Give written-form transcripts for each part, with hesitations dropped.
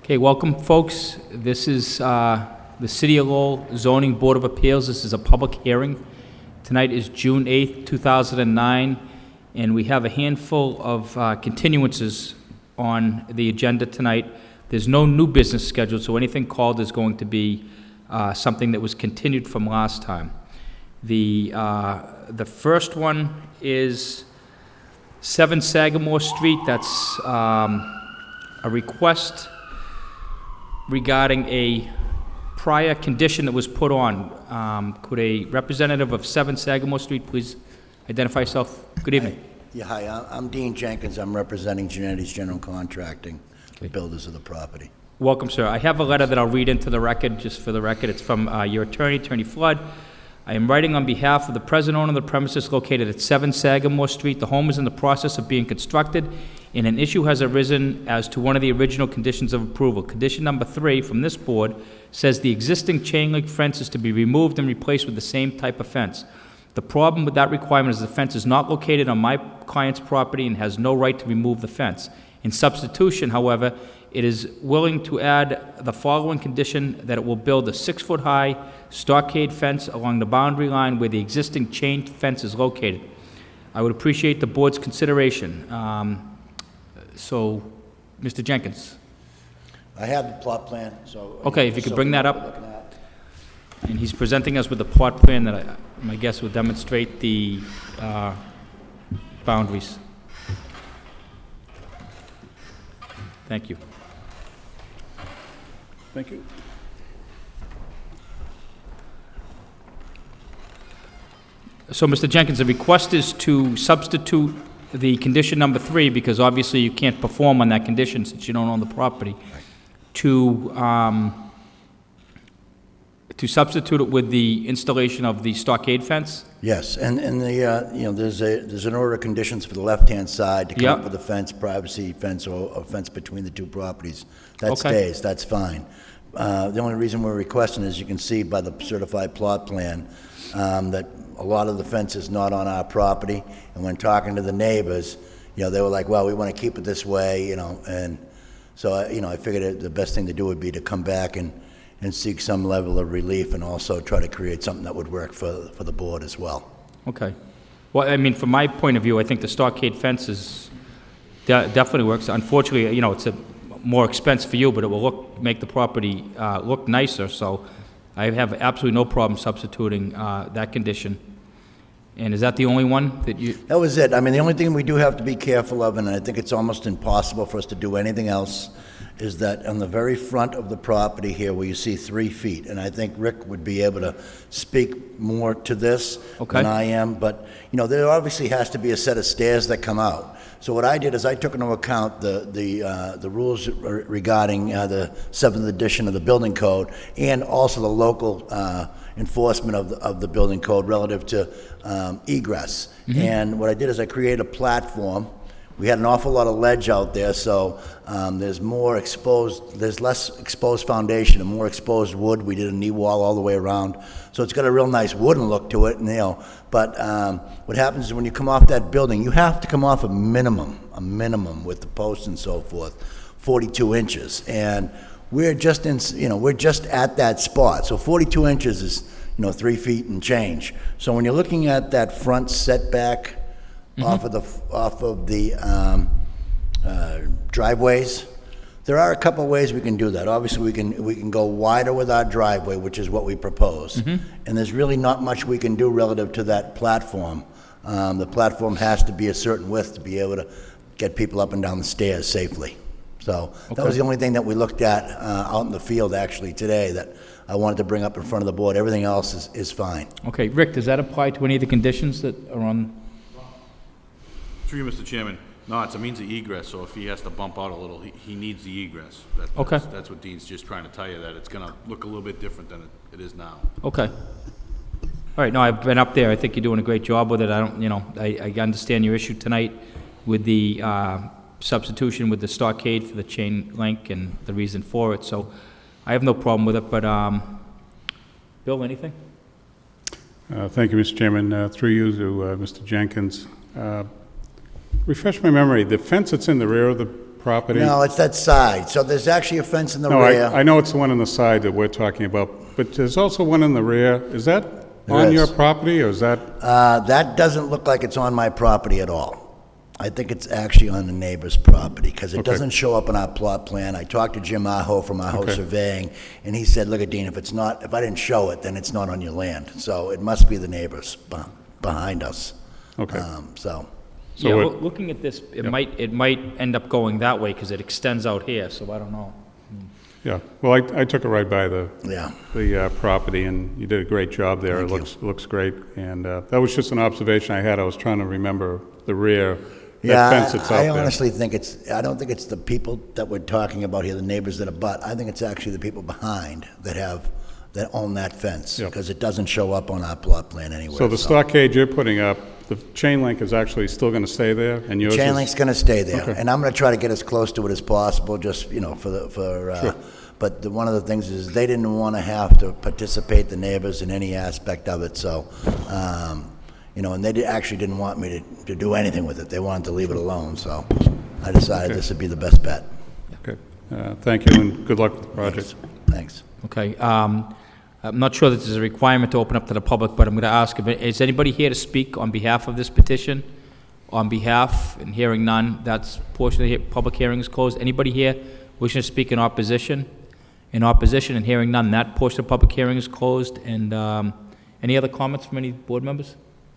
Okay, welcome, folks. This is the City of Lowell Zoning Board of Appeals. This is a public hearing. Tonight is June 8th, 2009, and we have a handful of continuances on the agenda tonight. There's no new business scheduled, so anything called is going to be something that was continued from last time. The first one is 7 Sagamore Street. That's a request regarding a prior condition that was put on. Could a representative of 7 Sagamore Street please identify yourself? Good evening. Hi, I'm Dean Jenkins. I'm representing Genetti's General Contracting, Okay. the builders of the property. Welcome, sir. I have a letter that I'll read into the record, just for the record. It's from your attorney, Attorney Flood. I am writing on behalf of the present owner of the premises located at 7 Sagamore Street. The home is in the process of being constructed, and an issue has arisen as to one of the original conditions of approval. Condition number 3 from this board says the existing chain link fence is to be removed and replaced with the same type of fence. The problem with that requirement is the fence is not located on my client's property and has no right to remove the fence. In substitution, however, it is willing to add the following condition: that it will build a 6-foot-high stockade fence along the boundary line where the existing chain fence is located. I would appreciate the board's consideration. So, Mr. Jenkins. I have the plot plan, so... Okay, if you could so bring that what we're up. looking at. And he's presenting us with a plot plan that my guess will demonstrate the boundaries. Thank you. Thank you. So, Mr. Jenkins, the request is to substitute the condition number 3, because obviously you can't perform on that condition since you don't own the property, to substitute it with the installation of the stockade fence? Yes, and there's an order of conditions for the left-hand side to come Yep. up with a fence, privacy fence, or a fence between the two properties. That Okay. stays, that's fine. The only reason we're requesting, as you can see by the certified plot plan, that a lot of the fence is not on our property, and when talking to the neighbors, they were like, well, we want to keep it this way, and so, I figured the best thing to do would be to come back and seek some level of relief, and also try to create something that would work for the board as well. Okay. Well, I mean, from my point of view, I think the stockade fence definitely works. Unfortunately, it's a more expense for you, but it will make the property look nicer, so I have absolutely no problem substituting that condition. And is that the only one that you... That was it. I mean, the only thing we do have to be careful of, and I think it's almost impossible for us to do anything else, is that on the very front of the property here where you see 3 feet, and I think Rick would be able to speak more to this than I am, but, there obviously has to be a set of stairs that come out. So what I did is I took into account the rules regarding the 7th edition of the building code, and also the local enforcement of the building code relative to egress. Mm-hmm. And what I did is I created a platform. We had an awful lot of ledge out there, so there's less exposed foundation and more exposed wood. We did a knee wall all the way around, so it's got a real nice wooden look to it. But what happens is when you come off that building, you have to come off a minimum with the posts and so forth, 42 inches, and we're just at that spot. So 42 inches is 3 feet and change. So when you're looking at that front setback, mm-hmm. off of the driveways, there are a couple of ways we can do that. Obviously, we can go wider with our driveway, which is what we propose. Mm-hmm. And there's really not much we can do relative to that platform. The platform has to be a certain width to be able to get people up and down the stairs safely. So that was the only thing that we looked at out in the field actually today that I wanted to bring up in front of the board. Everything else is fine. Okay, Rick, does that apply to any of the conditions that are on? Through you, Mr. Chairman. No, it's a means of egress, so if he has to bump out a little, he needs the egress. That's what Dean's just trying to tell you, that it's going to look a little bit different than it is now. Okay. All right, no, I've been up there. I think you're doing a great job with it. I understand your issue tonight with the substitution with the stockade for the chain link and the reason for it, so I have no problem with it, but Bill, anything? Thank you, Mr. Chairman. Through you to Mr. Jenkins. Refresh my memory, the fence that's in the rear of the property? No, it's that side. So there's actually a fence in the No, rear. I know it's the one on the side that we're talking about, but there's also one in the rear. Is that There on is. your property, or is that? That doesn't look like it's on my property at all. I think it's actually on the neighbor's property, because it Okay. doesn't show up on our plot plan. I talked to Jim Aho from Aho Okay. Surveying, and he said, look at Dean, if I didn't show it, then it's not on your land. So it must be the neighbors behind us. Okay. So, So Yeah, what- looking at this, it might end up going that way, because it extends out here, so I don't know. Yeah, well, I took a ride by the yeah. property, and you did a great job there. Thank It you. looks great, and that was just an observation I had. I was trying to remember the rear, Yeah, that fence that's out I there. honestly think I don't think it's the people that we're talking about here, the neighbors that abut. I think it's actually the people behind that own that fence, Yep. because it doesn't show up on our plot plan anywhere. So the stockade you're putting up, the chain link is actually still going to stay there, and yours is? Chain link's gonna stay there, Okay. and I'm gonna try to get as close to it as possible, just, but one of the things is, they didn't wanna have to participate, the neighbors, in any aspect of it, so, and they actually didn't want me to do anything with it. They wanted to leave it alone, so I decided this would be the best bet. Okay. Thank you, and good luck with the project. Thanks. Okay, I'm not sure that there's a requirement to open up to the public, but I'm going to ask, is anybody here to speak on behalf of this petition? On behalf, and hearing none, that portion of the public hearing is closed. Anybody here wishing to speak in opposition? In opposition, and hearing none, that portion of the public hearing is closed. And any other comments from any board members?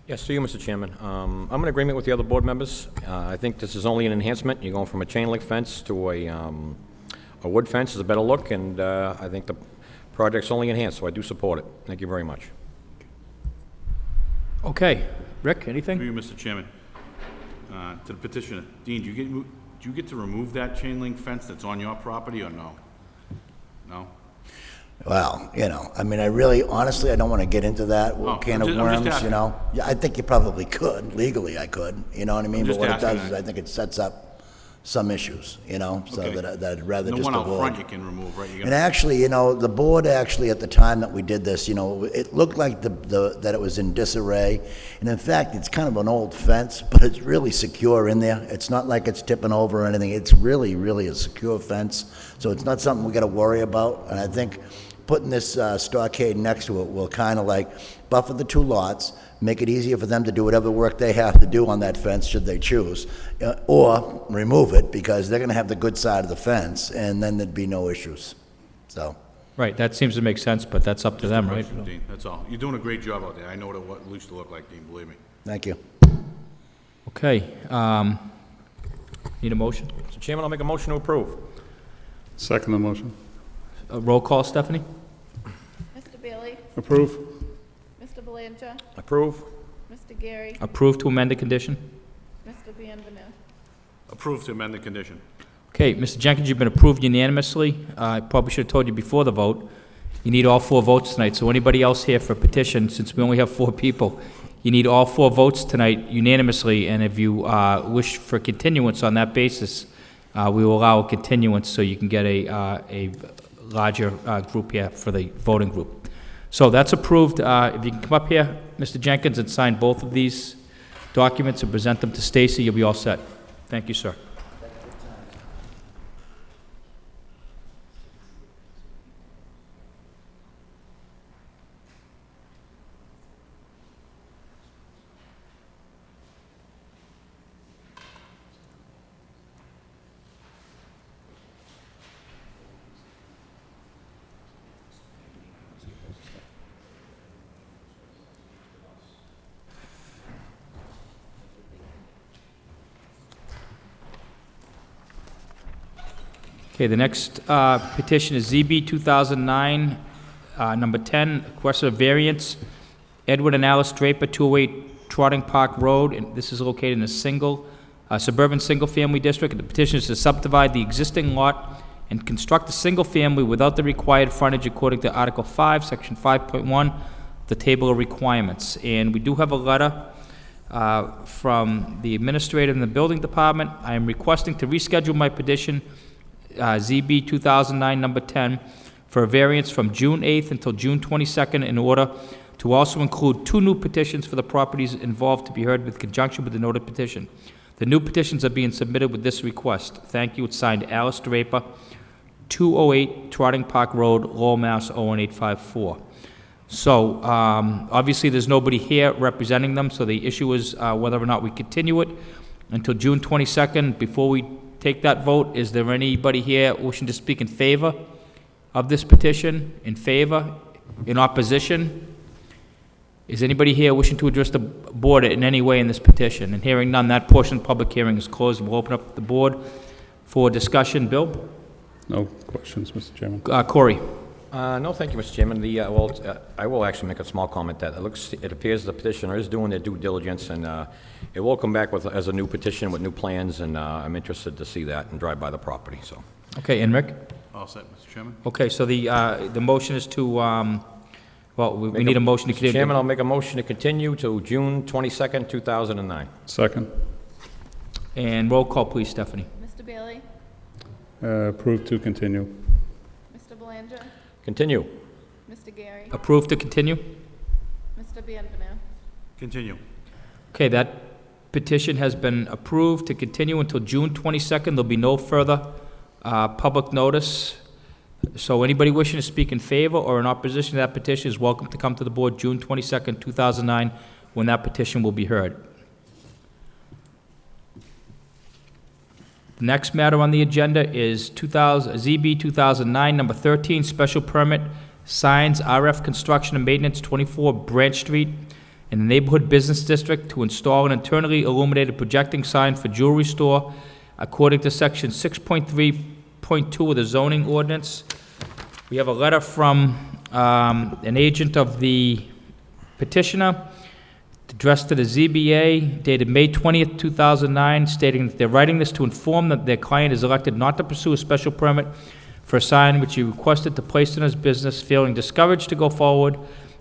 Yes, to you, Mr. Chairman. I'm in agreement with the other board members. I think this is only an enhancement. You're going from a chain link fence to a wood fence is a better look, and I think the project's only enhanced, so I do support it. Thank you very much. Okay, Rick, anything? Through you, Mr. Chairman. To the petitioner, Dean, do you get to remove that chain link fence that's on your property, or no? No? Well, honestly, I don't want to get into that Oh, can of I'm just worms, asking. Yeah, I think you probably could, legally I could, you know what I mean? I'm But just what it asking does is, that. I think it sets up some issues, so Okay. that I'd rather The just one out avoid. front you can remove, right? You're And gonna- actually, the board actually, at the time that we did this, it looked like that it was in disarray. And in fact, it's kind of an old fence, but it's really secure in there. It's not like it's tipping over or anything. It's really, really a secure fence. So it's not something we got to worry about. And I think putting this stockade next to it will kind of like buffer the two lots, make it easier for them to do whatever work they have to do on that fence, should they choose, or remove it, because they're going to have the good side of the fence, and then there'd be no issues. So, Right, that seems to make sense, but that's up to them, right? Question, Dean, that's all. You're doing a great job out there. I know what it used to look like, Dean, believe me. thank you. Okay, need a motion? Mr. Chairman, I'll make a motion to approve. Second the motion. A roll call, Stephanie? Mr. Bailey? Approve? Mr. Belangia? Approve? Mr. Gary? Approved to amend the condition? Mr. Bienvenu? Approved to amend the condition. Okay, Mr. Jenkins, you've been approved unanimously. I probably should have told you before the vote. You need all 4 votes tonight, so anybody else here for a petition, since we only have 4 people, you need all 4 votes tonight unanimously, and if you wish for continuance on that basis, we will allow a continuance so you can get a larger group here for the voting group. So that's approved. If you can come up here, Mr. Jenkins, and sign both of these documents and present them to Stacy, you'll be all set. Thank you, sir. Okay, the next petition is ZB 2009, number 10, request of variance, Edward and Alice Draper, 208 Trotting Park Road, and this is located in a suburban single-family district. The petition is to subdivide the existing lot and construct a single-family without the required frontage according to Article 5, Section 5.1, the Table of Requirements. And we do have a letter from the administrator in the building department. I am requesting to reschedule my petition ZB 2009, number 10, for a variance from June 8th until June 22nd in order to also include 2 new petitions for the properties involved to be heard with conjunction with the noted petition. The new petitions are being submitted with this request. Thank you. It's signed Alice Draper, 208 Trotting Park Road, Lowell, Mass. 01854. So, obviously, there's nobody here representing them, so the issue is whether or not we continue it until June 22nd. Before we take that vote, is there anybody here wishing to speak in favor of this petition? In favor? In opposition? Is anybody here wishing to address the board in any way in this petition? And hearing none, that portion of the public hearing is closed. We'll open up the board for discussion. Bill? No questions, Mr. Chairman. Corey? No, thank you, Mr. Chairman. I will actually make a small comment that it appears the petitioner is doing their due diligence, and it will come back as a new petition with new plans, and I'm interested to see that and drive by the property, so. Okay, and Rick? All set, Mr. Chairman? Okay, so the motion is to, well, we need a motion to Mr. continue. Chairman, I'll make a motion to continue to June 22nd, 2009. Second. And roll call, please, Stephanie. Mr. Bailey? Approved to continue. Mr. Belanger? Continue. Mr. Gary? Approved to continue? Mr. Bienvenu? Continue. Okay, that petition has been approved to continue until June 22nd. There'll be no further public notice. So anybody wishing to speak in favor or in opposition to that petition is welcome to come to the board June 22nd, 2009, when that petition will be heard. The next matter on the agenda is ZB 2009, number 13, special permit, signs, RF Construction and Maintenance, 24 Branch Street, in the Neighborhood Business District, to install an internally illuminated projecting sign for jewelry store according to section 6.3.2 of the zoning ordinance. We have a letter from an agent of the petitioner addressed to the ZBA dated May 20th, 2009, stating that they're writing this to inform that their client is elected not to pursue a special permit for a sign which he requested to place in his business, feeling discouraged to go forward,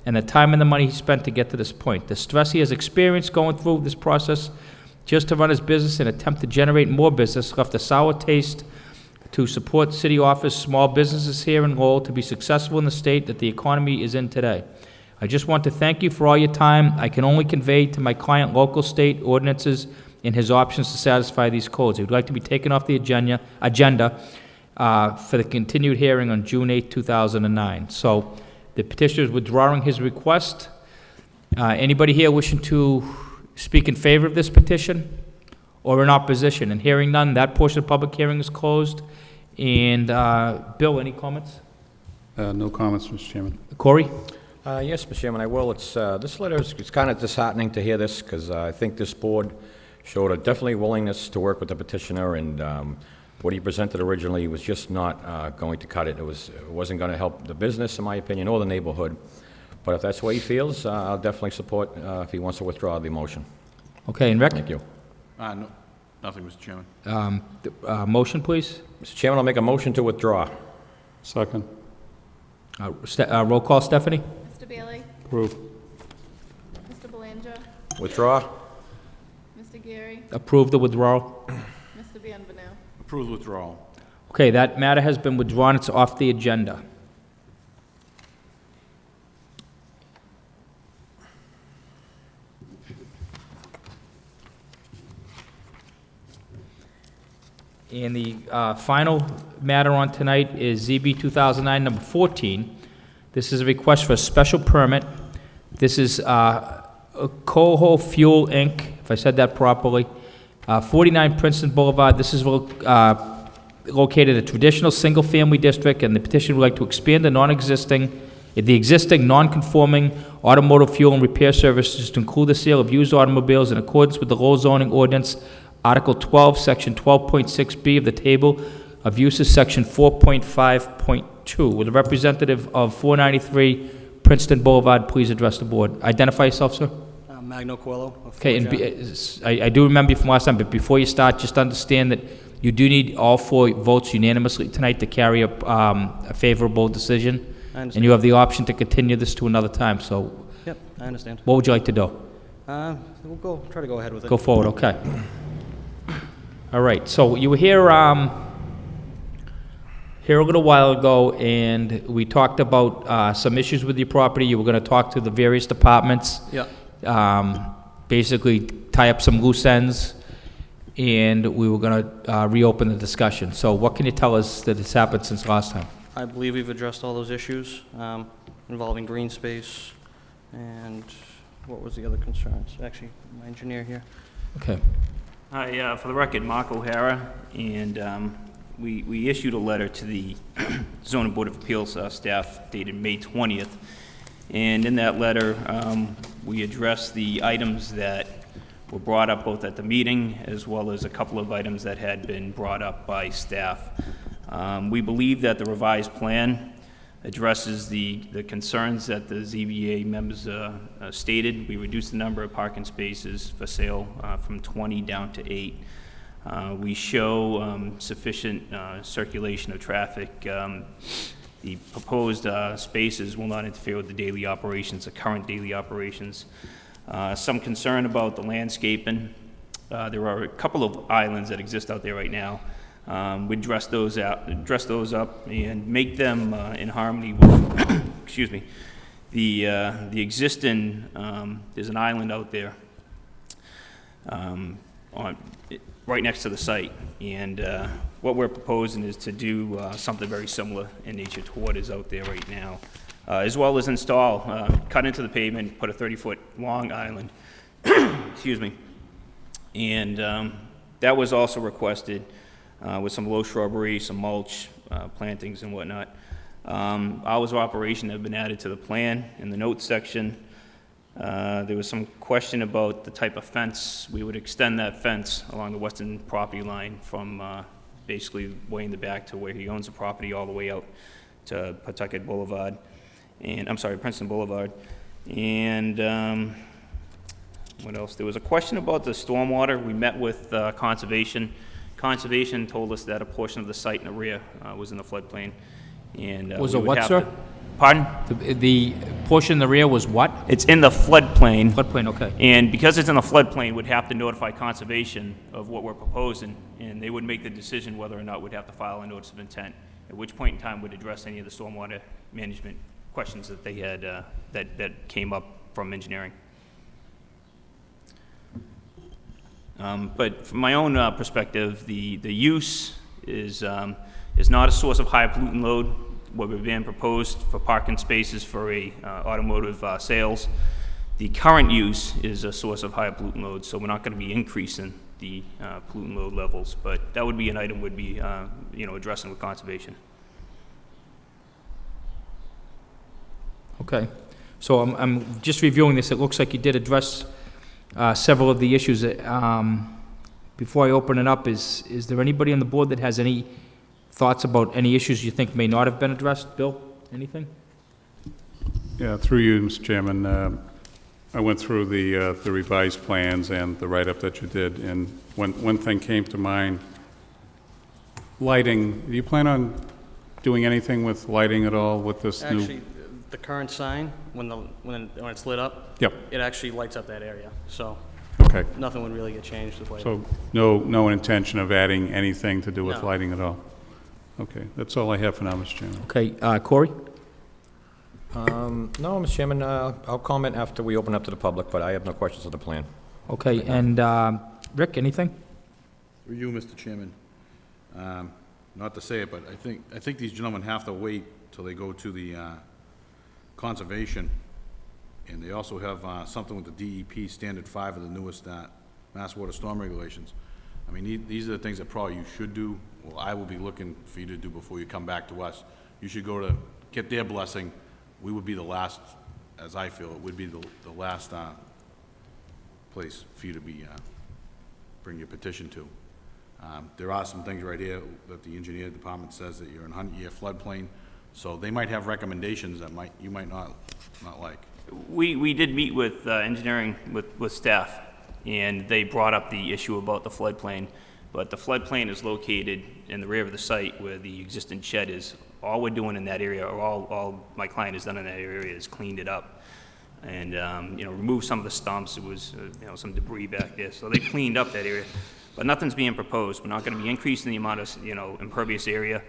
and the time and the money he spent to get to this point. The stress he has experienced going through this process just to run his business and attempt to generate more business left a sour taste to support city office small businesses here in Lowell to be successful in the state that the economy is in today. I just want to thank you for all your time. I can only convey to my client local state ordinances and his options to satisfy these codes. He would like to be taken off the agenda for the continued hearing on June 8, 2009. So the petitioner is withdrawing his request. Anybody here wishing to speak in favor of this petition or in opposition? And hearing none, that portion of the public hearing is closed. And Bill, any comments? No comments, Mr. Chairman. Corey? Yes, Mr. Chairman, I will. This letter it's kind of disheartening to hear this, because I think this board showed a definitely willingness to work with the petitioner, and what he presented originally was just not going to cut it. It wasn't going to help the business, in my opinion, or the neighborhood. But if that's what he feels, I'll definitely support if he wants to withdraw the motion. Okay, and Rick? Thank you. No, nothing, Mr. Chairman. Motion, please. Mr. Chairman, I'll make a motion to withdraw. Second. Roll call, Stephanie? Mr. Bailey? Approved. Mr. Belanger? Withdraw. Mr. Gary? Approve the withdrawal. Mr. Bienvenu? Approved withdrawal. Okay, that matter has been withdrawn. It's off the agenda. And the final matter on tonight is ZB 2009, number 14. This is a request for a special permit. This is Coho Fuel, Inc., if I said that properly, 49 Princeton Boulevard. This is located in a traditional single-family district, and the petition would like to expand the existing non-conforming automotive fuel and repair services to include the sale of used automobiles in accordance with the Lowell zoning ordinance, Article 12, Section 12.6B of the Table of Uses, Section 4.5.2. With a representative of 493 Princeton Boulevard, please address the board. Identify yourself, sir. Magno Coelho. Okay, and I do remember you from last time, but before you start, just understand that you do need all 4 votes unanimously tonight to carry a favorable decision. I understand. And you have the option to continue this to another time, so Yep, I understand. what would you like to do? We'll try to go ahead with it. Go forward, okay. All right, so you were here a little while ago, and we talked about some issues with your property. You were going to talk to the various departments. Yeah. Basically tie up some loose ends. and we were going to reopen the discussion. So what can you tell us that has happened since last time? I believe we've addressed all those issues involving green space, and what was the other concerns? Actually, my engineer here. Okay. Hi, for the record, Mark O'Hara, and we issued a letter to the Zoning Board of Appeals staff dated May 20th, and in that letter, we addressed the items that were brought up both at the meeting as well as a couple of items that had been brought up by staff. We believe that the revised plan addresses the concerns that the ZBA members stated. We reduced the number of parking spaces for sale from 20 down to 8. We show sufficient circulation of traffic. The proposed spaces will not interfere with the daily operations, the current daily operations. Some concern about the landscaping. There are a couple of islands that exist out there right now. We dress those up and make them in harmony with, excuse me, the existing, there's an island out there right next to the site. And what we're proposing is to do something very similar in nature to what is out there right now, as well as install, cut into the pavement, put a 30-foot long island, excuse me. And that was also requested with some low shrubbery, some mulch, plantings and whatnot. Hours of operation have been added to the plan in the notes section. There was some question about the type of fence. We would extend that fence along the western property line from basically way in the back to where he owns the property all the way out to Pawtucket Boulevard, and I'm sorry, Princeton Boulevard. And what else? There was a question about the stormwater. We met with Conservation. Conservation told us that a portion of the site in the rear was in the floodplain. And Was we it would what, have sir? to- Pardon? The portion in the rear was what? It's in the floodplain. Floodplain, okay. And because it's in the floodplain, we'd have to notify Conservation of what we're proposing, and they would make the decision whether or not we'd have to file a notice of intent, at which point in time we'd address any of the stormwater management questions that they had, that came up from engineering. But from my own perspective, the use is not a source of high pollutant load. What we're being proposed for parking spaces for a automotive sales. The current use is a source of high pollutant load, so we're not going to be increasing the pollutant load levels. But that would be an item we'd be, addressing with Conservation. Okay. So I'm just reviewing this. It looks like you did address several of the issues. Before I open it up, is there anybody on the board that has any thoughts about any issues you think may not have been addressed? Bill, anything? Yeah, through you, Mr. Chairman, I went through the revised plans and the write-up that you did, and one thing came to mind. Lighting, do you plan on doing anything with lighting at all with this new? Actually, the current sign, when it's lit up, Yep, it actually lights up that area. So okay. nothing would really get changed with lighting. So no intention of adding anything to do with No. lighting at all? Okay, that's all I have for now, Mr. Chairman. Okay, Corey? No, Mr. Chairman, I'll comment after we open up to the public, but I have no questions on the plan. Okay, and Rick, anything? For you, Mr. Chairman, not to say it, but I think these gentlemen have to wait till they go to the Conservation, and they also have something with the DEP Standard 5 of the newest Mass Water Storm Regulations. I mean, these are the things that probably you should do, well, I will be looking for you to do before you come back to us. You should go to get their blessing. We would be the last, as I feel, it would be the last place for you to be, bring your petition to. There are some things right here that the engineer department says that you're in 100-year floodplain, so they might have recommendations that you might not like. We did meet with engineering, with staff, and they brought up the issue about the floodplain. But the floodplain is located in the rear of the site where the existing shed is. All we're doing in that area, or all my client has done in that area, is cleaned it up and removed some of the stumps. It was some debris back there, so they cleaned up that area. But nothing's being proposed. We're not going to be increasing the amount of impervious area.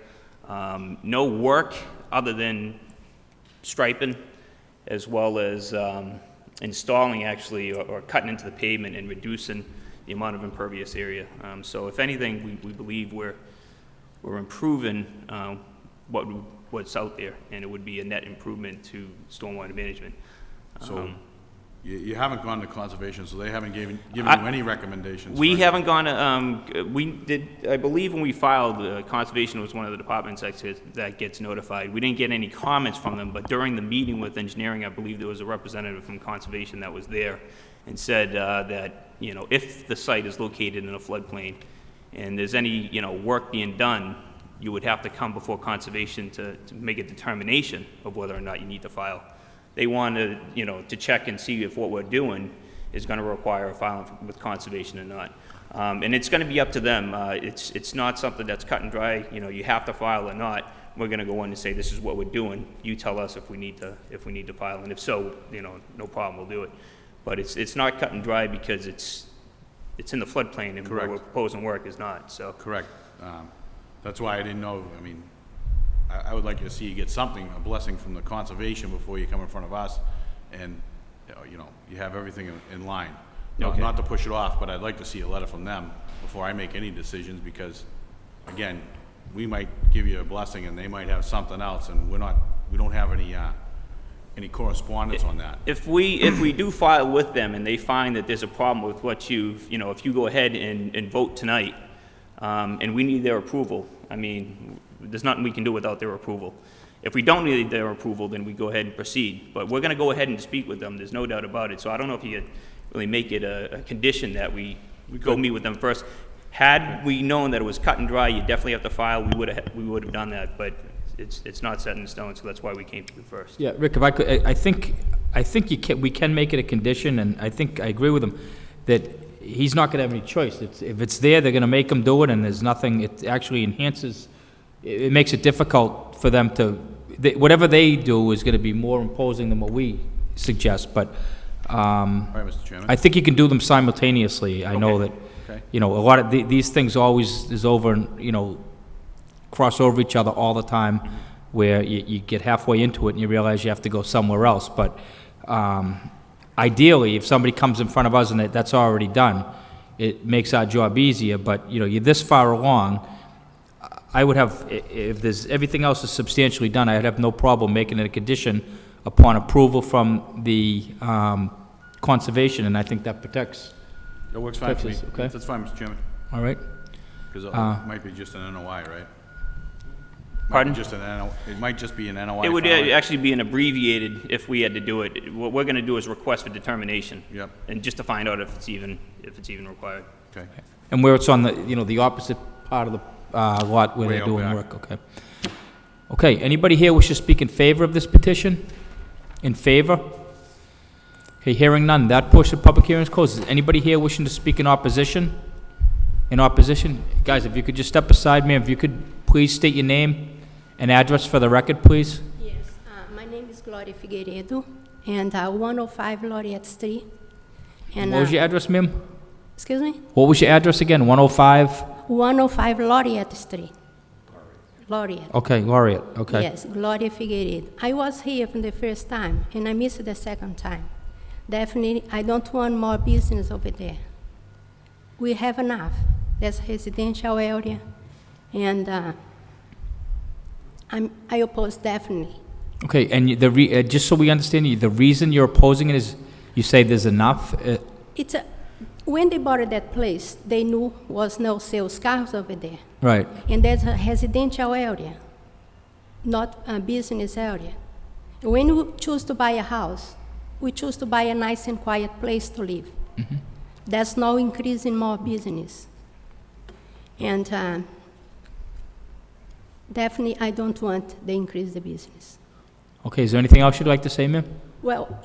No work other than striping, as well as installing actually or cutting into the pavement and reducing the amount of impervious area. So if anything, we believe we're improving what's out there, and it would be a net improvement to stormwater management. So you haven't gone to conservation, so they haven't given you any recommendations? We right? haven't gone to, we did, I believe when we filed, conservation was one of the departments that gets notified. We didn't get any comments from them, but during the meeting with engineering, I believe there was a representative from conservation that was there and said that, if the site is located in a floodplain and there's any, work being done, you would have to come before conservation to make a determination of whether or not you need to file. They want to check and see if what we're doing is going to require a filing with conservation or not. And it's going to be up to them. It's not something that's cut and dry, you have to file or not. We're going to go in and say, this is what we're doing. You tell us if we need to file, and if so, no problem, we'll do it. But it's not cut and dry because it's in the floodplain, and where we're proposing work is not, so. Correct. That's why I didn't know, I would like to see you get something, a blessing from the conservation before you come in front of us, and, you have everything in line. Okay. Not to push it off, but I'd like to see a letter from them before I make any decisions, because, again, we might give you a blessing and they might have something else, and we don't have any correspondence on that. If we do file with them and they find that there's a problem with what if you go ahead and vote tonight, and we need their approval, there's nothing we can do without their approval. If we don't need their approval, then we go ahead and proceed. But we're going to go ahead and speak with them. There's no doubt about it. So I don't know if you could really make it a condition that we go meet with them first. Had we known that it was cut and dry, you definitely have to file, we would have done that. But it's not set in stone, so that's why we came to you first. Yeah, Rick, if I could, I think we can make it a condition, and I think I agree with him that he's not going to have any choice. If it's there, they're going to make him do it, and there's nothing. It actually enhances. It makes it difficult for them to. Whatever they do is going to be more imposing than what we suggest. But All right, Mr. Chairman. I think you can do them simultaneously. I know that. Okay. A lot of these things always is over. Cross over each other all the time, where you get halfway into it and you realize you have to go somewhere else. But ideally, if somebody comes in front of us and that's already done, it makes our job easier. But you're this far along. I would have, if there's everything else is substantially done, I'd have no problem making it a condition upon approval from the conservation, and I think that protects. That works fine for me. Texas, okay. That's fine, Mr. Chairman. All right. Because it might be just an NOI, right? Pardon? It might just be an NOI. It would filing. actually be an abbreviated if we had to do it. What we're going to do is request for determination. Yep. And just to find out if it's even required. Okay. And where it's on the opposite part of the lot where Way they're out doing back. work, okay. Okay, anybody here wish to speak in favor of this petition? In favor? Okay, hearing none, that portion of the public hearing is closed. Is anybody here wishing to speak in opposition? In opposition? Guys, if you could just step aside, ma'am, if you could please state your name and address for the record, please. Yes, my name is Gloria Figueiredo, and 105 Laureate Street. And, What was your address, ma'am? excuse me? What was your address again? 105? 105 Laureate Street. Laureate. Okay, Laureate, okay. Yes, Gloria Figueiredo. I was here from the first time, and I missed the second time. Definitely, I don't want more business over there. We have enough. That's residential area, and I oppose definitely. Okay, and just so we understand, the reason you're opposing it is you say there's enough? When they bought that place, they knew was no sales cars over there. Right. And that's a residential area, not a business area. When we choose to buy a house, we choose to buy a nice and quiet place to live. Mm-hmm. That's no increase in more business. And definitely, I don't want the increase the business. Okay, is there anything else you'd like to say, ma'am? Well,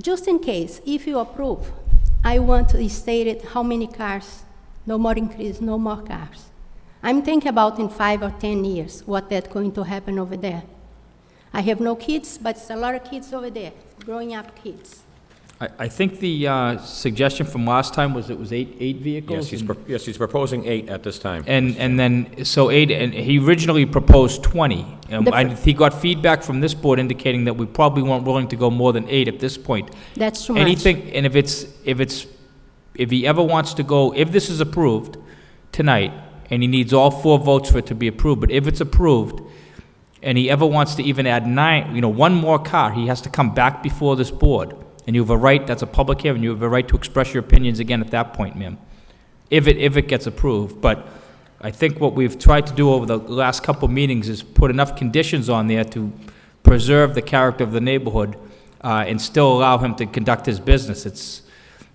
just in case, if you approve, I want to state it how many cars, no more increase, no more cars. I'm thinking about in 5 or 10 years what that's going to happen over there. I have no kids, but it's a lot of kids over there, growing up kids. I think the suggestion from last time was it was eight vehicles? Yes, he's proposing 8 at this time. And then, so 8, and he originally proposed 20. He got feedback from this board indicating that we probably weren't willing to go more than 8 at this point. That's too much. Anything, and if it's if he ever wants to go, if this is approved tonight, and he needs all 4 votes for it to be approved, but if it's approved, and he ever wants to even add 1 more car, he has to come back before this board. And you have a right, that's a public hearing, you have a right to express your opinions again at that point, ma'am, if it gets approved. But I think what we've tried to do over the last couple meetings is put enough conditions on there to preserve the character of the neighborhood, and still allow him to conduct his business. It's,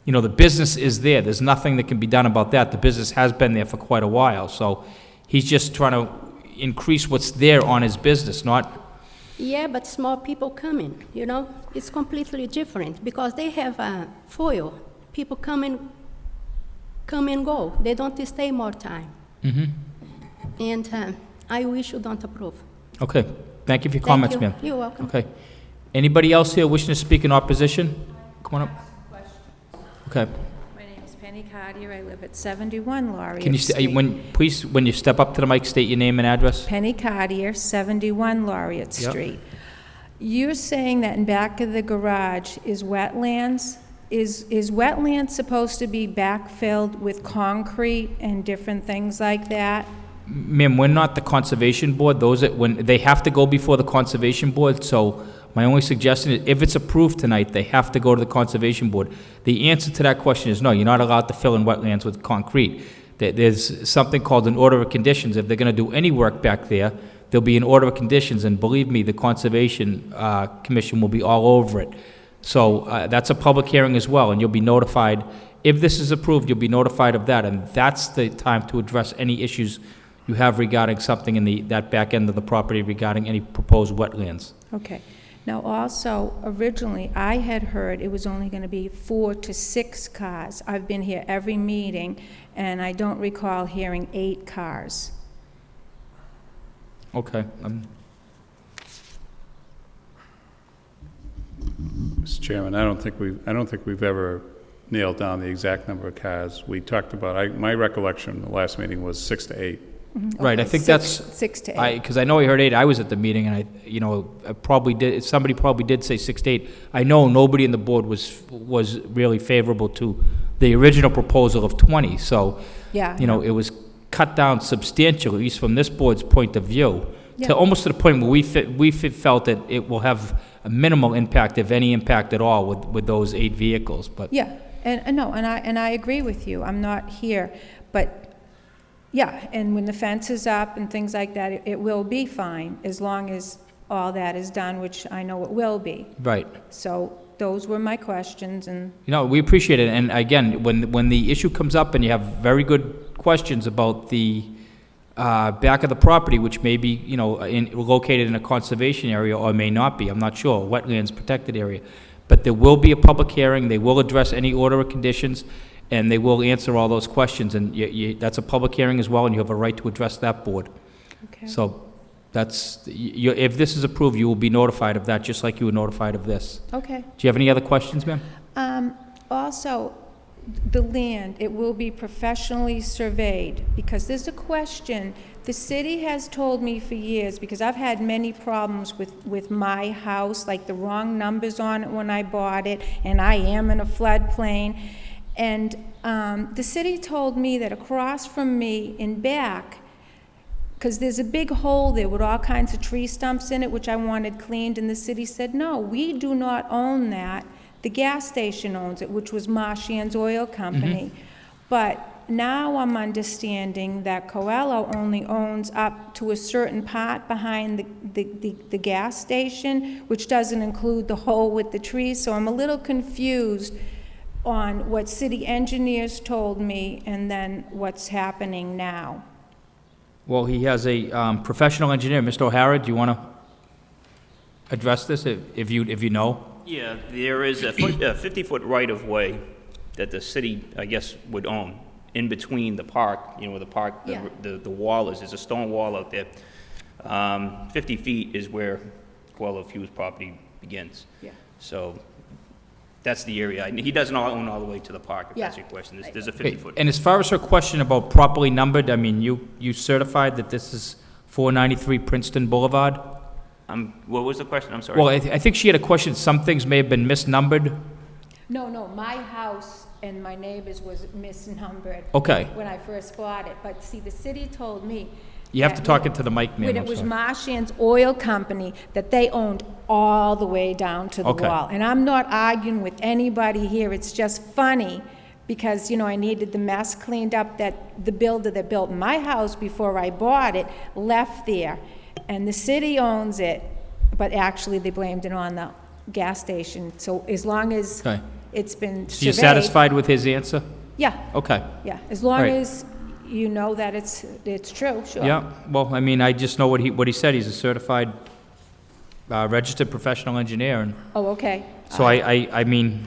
the business is there. There's nothing that can be done about that. The business has been there for quite a while. So he's just trying to increase what's there on his business, not... Yeah, but small people coming, it's completely different because they have a foil. People come and go. They don't stay more time. And I wish you don't approve. Okay. Thank you for your comments, ma'am. You're welcome. Okay. Anybody else here wishing to speak in opposition? Come on up. Okay. My name is Penny Cartier. I live at 71 Laureate Can you Street. please, when you step up to the mic, state your name and address? Penny Cartier, 71 Laureate Yep. Street. You're saying that in back of the garage is wetlands? Is wetlands supposed to be backfilled with concrete and different things like that? Ma'am, we're not the conservation board. When they have to go before the conservation board, so my only suggestion is if it's approved tonight, they have to go to the conservation board. The answer to that question is no, you're not allowed to fill in wetlands with concrete. There's something called an order of conditions. If they're going to do any work back there, there'll be an order of conditions, and believe me, the Conservation Commission will be all over it. So that's a public hearing as well, and you'll be notified. If this is approved, you'll be notified of that, and that's the time to address any issues you have regarding something in that back end of the property regarding any proposed wetlands. Okay. Now, also, originally, I had heard it was only going to be 4 to 6 cars. I've been here every meeting, and I don't recall hearing 8 cars. Okay. Mr. Chairman, I don't think we've ever nailed down the exact number of cars. We talked about, my recollection in the last meeting was 6 to 8. Right, I think that's... 6 to 8. Because I know I heard 8, I was at the meeting, and somebody probably did say 6 to 8. I know nobody in the board was really favorable to the original proposal of 20, so, Yeah. it was cut down substantially, at least from this board's point of view, Yeah. to almost to the point where we felt that it will have a minimal impact, if any impact at all, with those 8 vehicles, but... Yeah, and I agree with you. I'm not here, but, yeah, and when the fence is up and things like that, it will be fine, as long as all that is done, which I know it will be. Right. So those were my questions, and We appreciate it, and again, when the issue comes up and you have very good questions about the back of the property, which may be, located in a conservation area or may not be, I'm not sure, wetlands protected area, but there will be a public hearing, they will address any order of conditions, and they will answer all those questions, and that's a public hearing as well, and you have a right to address that board. okay. So if this is approved, you will be notified of that, just like you were notified of this. Okay. Do you have any other questions, ma'am? Also, the land, it will be professionally surveyed, because there's a question. The city has told me for years, because I've had many problems with my house, like the wrong numbers on it when I bought it, and I am in a floodplain. And the city told me that across from me in back, because there's a big hole there with all kinds of tree stumps in it, which I wanted cleaned, and the city said, no, we do not own that. The gas station owns it, which was Marchand's Oil Company. But now I'm understanding that Coelho only owns up to a certain part behind the gas station, which doesn't include the hole with the trees. So I'm a little confused on what city engineers told me and then what's happening now. Well, he has a professional engineer. Mr. O'Hara, do you want to address this, if you know? Yeah, there is a 50-foot right-of-way that the city, I guess, would own in between the park, where the park, Yeah. the wall is. There's a stone wall out there. 50 feet is where Coelho Few's property begins. Yeah. So that's the area. He doesn't own all the way to the park, if that's Yeah. your question. There's a Okay, 50-foot. and as far as her question about properly numbered, I mean, you certified that this is 493 Princeton Boulevard? What was the question? I'm sorry. Well, I think she had a question, some things may have been misnumbered. No, my house and my neighbor's was misnumbered. Okay. When I first bought it, but see, the city told me. You have to that talk into the mic, ma'am, when I'm it was sorry. Marchand's Oil Company, that they owned all the way down to the Okay. wall. And I'm not arguing with anybody here, it's just funny, because, you know, I needed the mess cleaned up that the builder that built my house before I bought it left there. And the city owns it, but actually they blamed it on the gas station. So as long as Okay. it's been So you're surveyed. satisfied with his answer? Yeah, Okay. yeah, as long Right. as you know that it's true, sure. Yeah, well, I mean, I just know what he said. He's a certified, registered professional engineer, and Oh, okay. so I mean,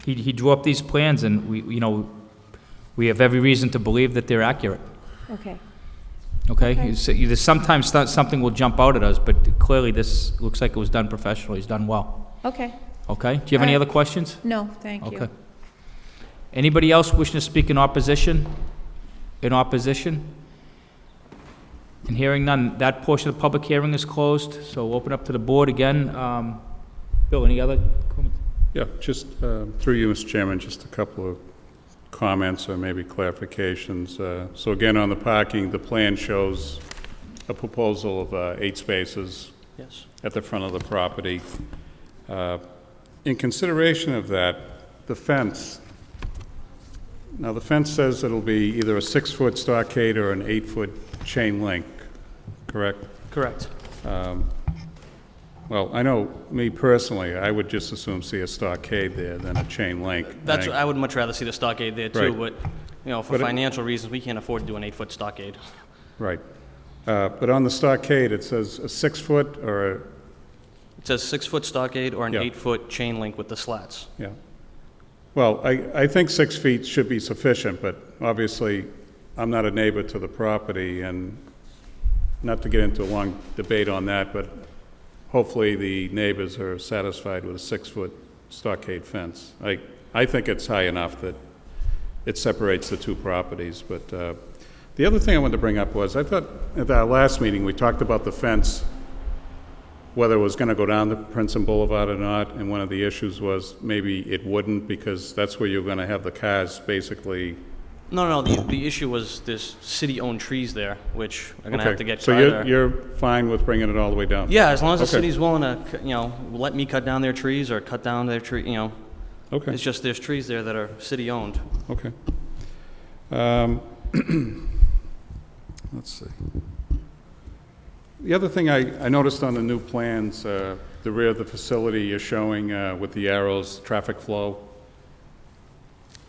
he drew up these plans, and we have every reason to believe that they're accurate, Okay, okay? Okay. There's sometimes something will jump out at us, but clearly this looks like it was done professionally. It's done well, okay. okay? Do you have any All other right. questions? No, thank you. Okay. Anybody else wishing to speak in opposition? In opposition? And hearing none, that portion of the public hearing is closed, so we'll open up to the board again. Bill, any other comments? Yeah, just through you, Mr. Chairman, just a couple of comments or maybe clarifications. So again, on the parking, the plan shows a proposal of 8 spaces Yes. at the front of the property. In consideration of that, the fence, now the fence says it'll be either a 6-foot stockade or an 8-foot chain link, correct? Correct. Well, I know, me personally, I would just assume see a stockade there than a chain link. I would much rather see the stockade there too, Right. but, you know, for But it- financial reasons, we can't afford to do an 8-foot stockade. Right. But on the stockade, it says a 6-foot or a, It says 6-foot stockade or an Yeah. 8-foot chain link with the slats. yeah. Well, I think 6 feet should be sufficient, but obviously, I'm not a neighbor to the property, and not to get into a long debate on that, but hopefully the neighbors are satisfied with a 6-foot stockade fence. I think it's high enough that it separates the two properties, but the other thing I wanted to bring up was, I thought at our last meeting, we talked about the fence, whether it was going to go down to Princeton Boulevard or not, and one of the issues was maybe it wouldn't, because that's where you're going to have the cars basically. No, the issue was there's city-owned trees there, which are gonna have to get So cut. you're fine with bringing it all the way down? Yeah, as long as the Okay. city's willing to, let me cut down their trees or cut down their tree, Okay, it's just there's trees there that are city-owned. okay. Let's see. The other thing I noticed on the new plans, the rear of the facility you're showing with the arrows, traffic flow.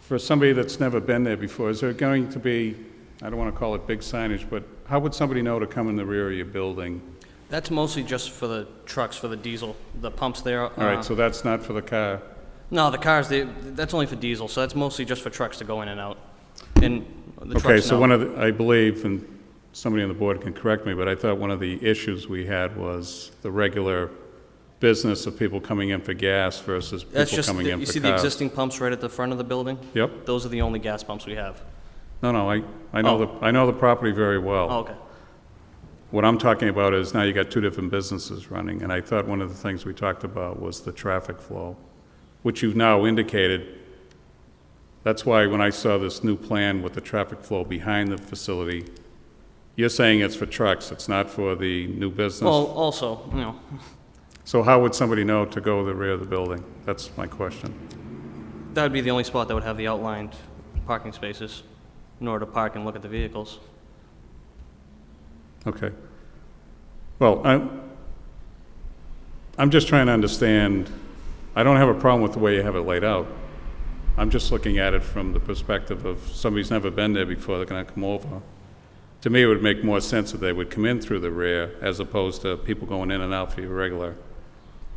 For somebody that's never been there before, is there going to be, I don't want to call it big signage, but how would somebody know to come in the rear of your building? That's mostly just for the trucks, for the diesel, the pumps there. All right, so that's not for the car? No, the cars, that's only for diesel, so that's mostly just for trucks to go in and out. And the trucks, Okay, so no. one of the, I believe, and somebody on the board can correct me, but I thought one of the issues we had was the regular business of people coming in for gas versus That's people just, coming in you for see the cars. existing pumps right at the front of the building? Yep. Those are the only gas pumps we have. No, I know I know the property very well. Oh, okay. What I'm talking about is now you got 2 different businesses running, and I thought one of the things we talked about was the traffic flow, which you've now indicated. That's why when I saw this new plan with the traffic flow behind the facility, you're saying it's for trucks, it's not for the new business? Well, also, So how would somebody know to go to the rear of the building? That's my question. that would be the only spot that would have the outlined parking spaces in order to park and look at the vehicles. Okay. Well, I'm just trying to understand, I don't have a problem with the way you have it laid out. I'm just looking at it from the perspective of somebody's never been there before, they're gonna come over. To me, it would make more sense if they would come in through the rear as opposed to people going in and out for your regular,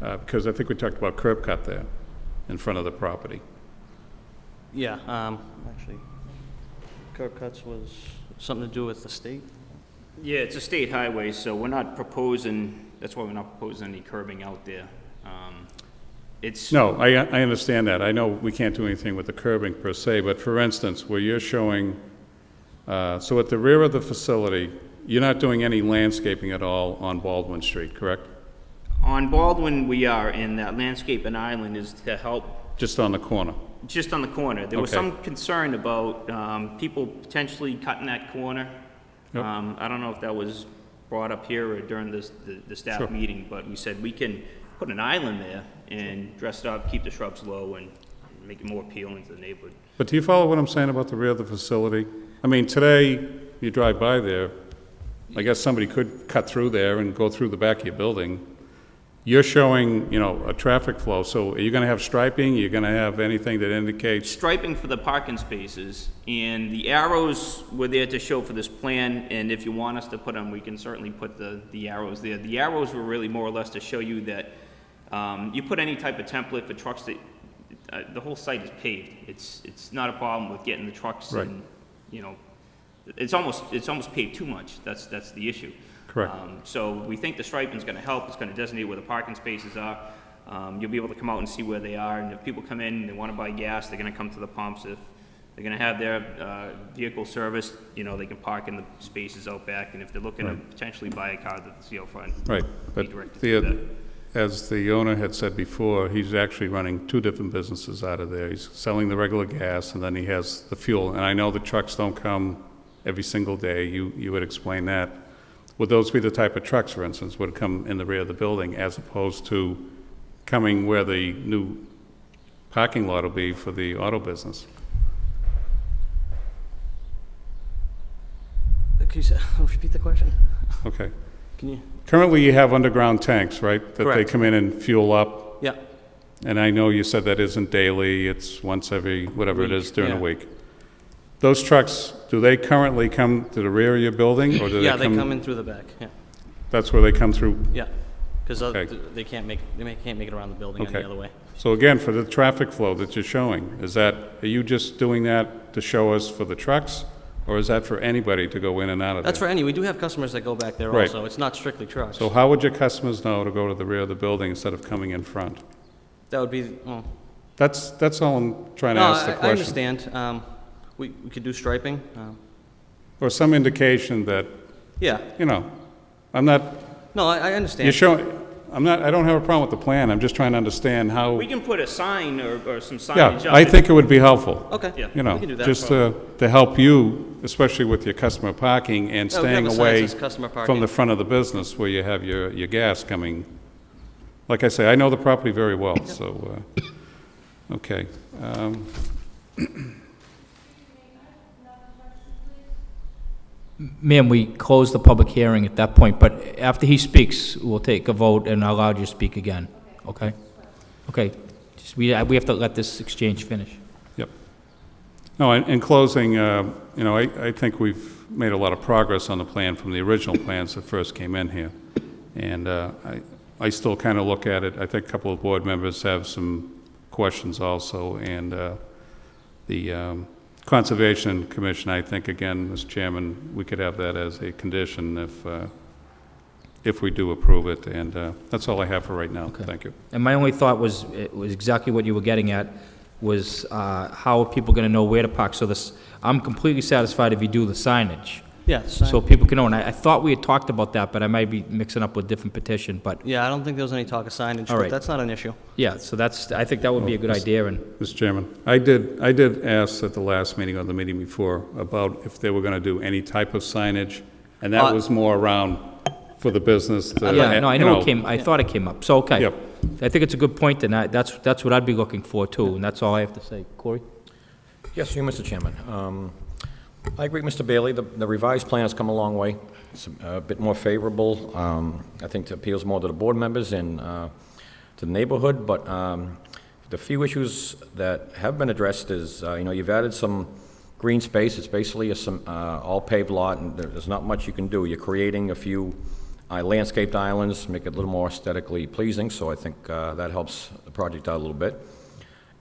because I think we talked about curb cut there in front of the property. Yeah, actually, curb cuts was something to do with the state? Yeah, it's a state highway, so we're not proposing, that's why we're not proposing any curbing out there. It's. No, I understand that. I know we can't do anything with the curbing per se, but for instance, where you're showing, so at the rear of the facility, you're not doing any landscaping at all on Baldwin Street, correct? On Baldwin, we are, and that landscape and island is to help. Just on the corner? Just on the corner. There was Okay. some concern about people potentially cutting that corner. Yep. I don't know if that was brought up here or during the Sure. staff meeting, but we said we can put an island there and dress it up, keep the shrubs low, and make it more appealing to the neighborhood. But do you follow what I'm saying about the rear of the facility? I mean, today, you drive by there, I guess somebody could cut through there and go through the back of your building. You're showing, you know, a traffic flow, so are you gonna have striping? You're gonna have anything that indicates, Striping for the parking spaces, and the arrows were there to show for this plan, and if you want us to put them, we can certainly put the arrows there. The arrows were really more or less to show you that you put any type of template for trucks that, the whole site is paved. It's not a problem with getting the trucks Right. and, you know, it's almost paved too much. That's the issue. Correct. So we think the striping's gonna help. It's gonna designate where the parking spaces are. You'll be able to come out and see where they are, and if people come in and they wanna buy gas, they're gonna come to the pumps. If they're gonna have their vehicle serviced, you know, they can park in the spaces out back, and if they're looking to Right. potentially buy a car that's out front. right, be but directed to that. as the owner had said before, he's actually running two different businesses out of there. He's selling the regular gas, and then he has the fuel. And I know the trucks don't come every single day. You would explain that. Would those be the type of trucks, for instance, would come in the rear of the building as opposed to coming where the new parking lot will be for the auto business? Can you repeat the question? Okay. Can you? Currently, you have underground tanks, right? That they Correct. come in and fuel up. Yeah. And I know you said that isn't daily, it's once every, whatever it is during the yeah. week. Those trucks, do they currently come to the rear of your building, or do they Yeah, come? they come in through the back, yeah. That's where they come through? Yeah, because Okay. they can't make it around the building Okay. any other way. So again, for the traffic flow that you're showing, are you just doing that to show us for the trucks, or is that for anybody to go in and out of there? That's for we do have customers that go back there Right. also. It's not strictly trucks. So how would your customers know to go to the rear of the building instead of coming in front? That would be, oh. That's all I'm trying to No, ask the question. I understand. We could do striping. Or some indication that, Yeah, you know, I'm not, no, I understand. you're showing, I don't have a problem with the plan, I'm just trying to understand how, We can put a sign or some yeah, signage up. I think it would be helpful. Okay, Yeah. You know, we can do that. just to help you, especially with your customer parking and Oh, we have staying a sign that away says customer from parking. the front of the business where you have your gas coming. Like I say, I know the property very well, so, okay. Ma'am, we close the public hearing at that point, but after he speaks, we'll take a vote and I'll allow you to speak again, okay? Okay, we have to let this exchange finish. Yep. No, in closing, I think we've made a lot of progress on the plan from the original plans that first came in here. And I still kind of look at it, I think a couple of board members have some questions also, and the Conservation Commission, I think, again, Mr. Chairman, we could have that as a condition if we do approve it, and that's all I have for right now. Okay. Thank you. And my only thought was, it was exactly what you were getting at, was how are people going to know where to park? So I'm completely satisfied if you do the signage, Yeah, the sign. so people can know. And I thought we had talked about that, but I might be mixing up with different petition, but, Yeah, I don't think there was any talk of signage, All but right. that's not an issue. yeah, so I think that would be a good idea, and, Mr. Chairman, I did ask at the last meeting or the meeting before about if they were going to do any type of signage, and that was more around for the business. yeah, no, I know it came, I thought it came up, so, okay. Yep. I think it's a good point, and that's what I'd be looking for, too, and that's all I have to say. Corey? Yes, you, Mr. Chairman. I agree, Mr. Bailey. The revised plan has come a long way. It's a bit more favorable. I think it appeals more to the board members and to the neighborhood, but the few issues that have been addressed is, you've added some green space. It's basically all paved lot, and there's not much you can do. You're creating a few landscaped islands, make it a little more aesthetically pleasing, so I think that helps the project out a little bit.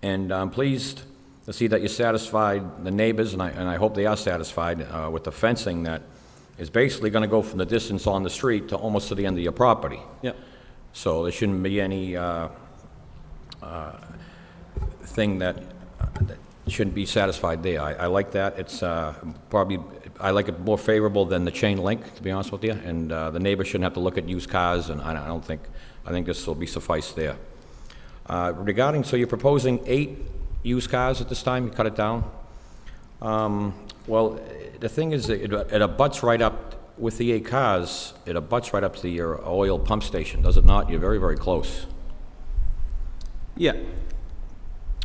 And I'm pleased to see that you satisfied the neighbors, and I hope they are satisfied with the fencing that is basically going to go from the distance on the street to almost to the end of your property. Yep. So there shouldn't be any thing that shouldn't be satisfied there. I like that. It's I like it more favorable than the chain link, to be honest with you, and the neighbor shouldn't have to look at used cars, and I think this will be suffice there. So you're proposing 8 used cars at this time? You cut it down? Well, the thing is, it abuts right up, with the 8 cars, it abuts right up to your oil pump station, does it not? You're very, very close. Yeah.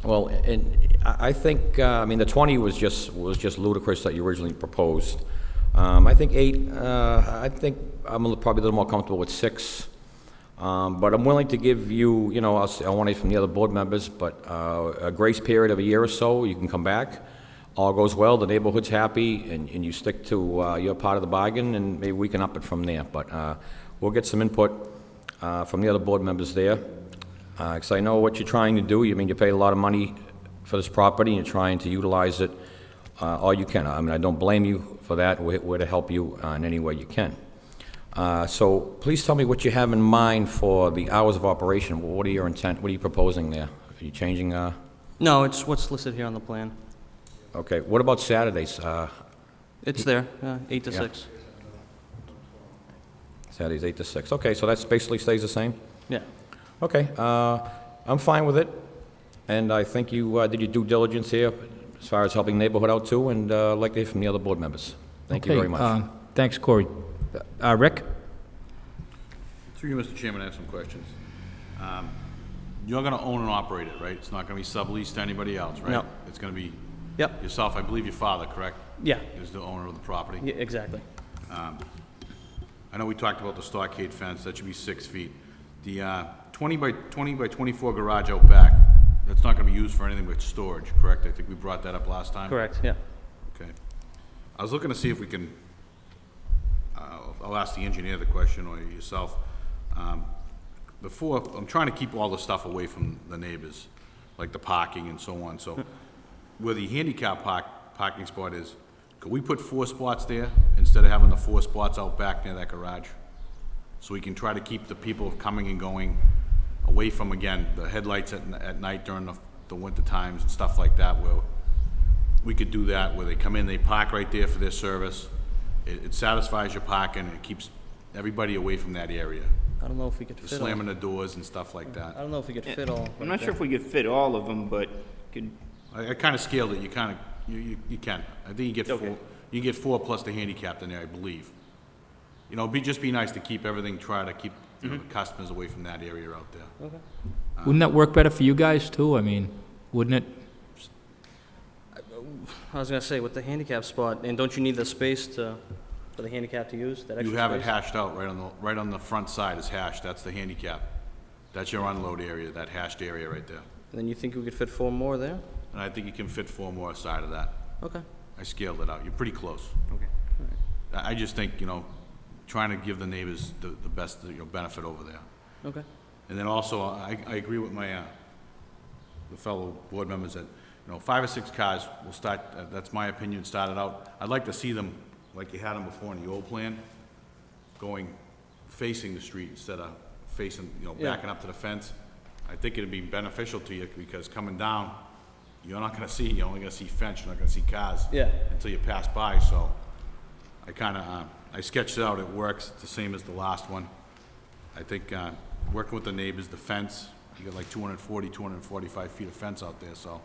Well, and I think, I mean, the 20 was just ludicrous that you originally proposed. I think 8, I think I'm probably a little more comfortable with 6. But I'm willing to give you, you know, I want it from the other board members, but a grace period of a year or so, you can come back. All goes well, the neighborhood's happy, and you stick to your part of the bargain, and maybe we can up it from there. But we'll get some input from the other board members there. Because I know what you're trying to do. I mean, you paid a lot of money for this property, and you're trying to utilize it all you can. I mean, I don't blame you for that. We're to help you in any way you can. So please tell me what you have in mind for the hours of operation. What are your intent? What are you proposing there? Are you changing? No, it's what's listed here on the plan. Okay. What about Saturdays? It's there, 8 to Yeah. 6. Saturdays 8 to 6. Okay, so that basically stays the same? Yeah. Okay. I'm fine with it. And I think you did your due diligence here as far as helping neighborhood out too, and I'd like to hear from the other board members. Thank you Okay, very much. Thanks, Corey. Rick? Through you, Mr. Chairman, I have some questions. You're gonna own and operate it, right? It's not gonna be subleased to anybody else, right? No. It's gonna be Yep. yourself, I believe your father, correct? Yeah. Is the owner of the property? Yeah, exactly. I know we talked about the stockade fence, that should be 6 feet. The 20 by 24 garage out back, that's not gonna be used for anything but storage, correct? I think we brought that up last time? Correct, yeah. Okay. I was looking to see if we can, I'll ask the engineer the question, or yourself. Before, I'm trying to keep all the stuff away from the neighbors, like the parking and so on, so where the handicap parking spot is, could we put 4 spots there instead of having the 4 spots out back near that garage? So we can try to keep the people coming and going away from, again, the headlights at night during the winter times and stuff like that, where we could do that, where they come in, they park right there for their service. It satisfies your parking, and it keeps everybody away from that area. I don't know if we could fit all. Slamming the doors and stuff like I that. don't know if we could fit all. I'm not sure if we could fit all of them, but could, I kind of scaled it, you kind of, you can. I think you get 4, Okay. you get 4 plus the handicapped in there, I believe. You know, just be nice to keep everything, try to keep you know, the customers away from that area out there. Okay. Wouldn't that work better for you guys, too? I mean, wouldn't it? I was gonna say, with the handicap spot, and don't you need the space for the handicap to use, that extra You have it space? hashed out, right on the front side is hashed, that's the handicap. That's your unload area, that hashed area right there. And then you think we could fit 4 more there? And I think you can fit 4 more aside of that. Okay. I scaled it out, you're pretty close. Okay. I just think, you know, trying to give the neighbors the best, you know, benefit over there. Okay. And then also, I agree with my, the fellow board members that, you know, 5 or 6 cars will start, that's my opinion, started out. I'd like to see them, like you had them before in the old plan, going, facing the street instead of facing, you know, Yeah. backing up to the fence. I think it'd be beneficial to you, because coming down, you're not gonna see, you're only gonna see fence, you're not gonna see cars. Yeah. Until you pass by, so I kinda, I sketched it out, it works, it's the same as the last one. I think, working with the neighbors, the fence, you got like 240, 245 feet of fence out there, so,